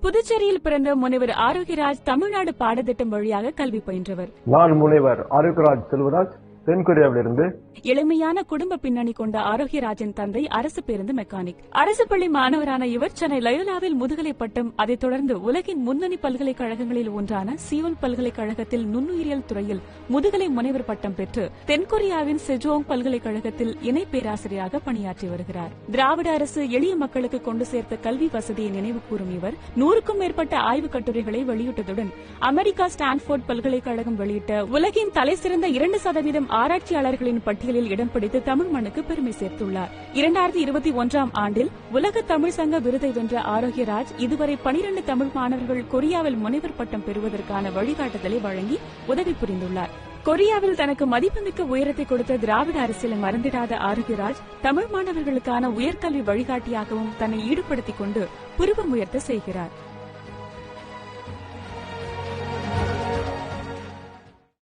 புதுச்சேரியில் பிறந்த முனைவர் ஆரோக்கியராஜ் தமிழ்நாடு பாடத்திட்டம் வழியாக கல்வி பயின்றவர். நான் முனைவர் ஆரோக்கியராஜ் செல்வராஜ், தென்கொரியாவிலிருந்து. எளிமையான குடும்ப பின்னணி கொண்ட ஆரோக்கியராஜின் தந்தை அரசு பேருந்து மெக்கானிக். அரசு பள்ளி மாணவரான இவர் சென்னை லயோலாவில் முதுகலை பட்டம், அதைத் தொடர்ந்து உலகின் முன்னணி பல்கலைக்கழகங்களில் ஒன்றான சியோல் பல்கலைக்கழகத்தில் நுண்ணுயிரியல் துறையில் முதுகலை முனைவர் பட்டம் பெற்று தென்கொரியாவின் செஜோங் பல்கலைக்கழகத்தில் இணை பேராசிரியராக பணியாற்றி வருகிறார். திராவிட அரசு எளிய மக்களுக்கு கொண்டு சேர்த்த கல்வி வசதியை நினைவு கூறும் இவர் 100க்கும் மேற்பட்ட ஆய்வுக் கட்டுரைகளை வெளியிட்டதுடன் அமெரிக்கா ஸ்டான்போர்ட் பல்கலைக்கழகம் வெளியிட்ட உலகின் தலைசிறந்த 2% ஆராய்ச்சியாளர்களின் பட்டியலில் இடம் பிடித்து தமிழ் மண்ணுக்கு பெருமை சேர்த்துள்ளார். 2021ஆம் ஆண்டில் உலக தமிழ் சங்க விருதை வென்ற ஆரோக்கியராஜ் இதுவரை 12 தமிழ் மாணவர்கள் கொரியாவில் முனைவர் பட்டம் பெறுவதற்கான வழிகாட்டுதலை வழங்கி உதவி புரிந்துள்ளார். கொரியாவில் தனக்கு மதிப்புமிக்க உயரத்தை கொடுத்த திராவிட அரசியலை மறந்திடாத ஆரோக்கியராஜ் தமிழ் மாணவர்களுக்கான உயர்கல்வி வழிகாட்டியாகவும் தன்னை ஈடுபடுத்திக் கொண்டு புருவம் உயர்த்த செய்கிறார்.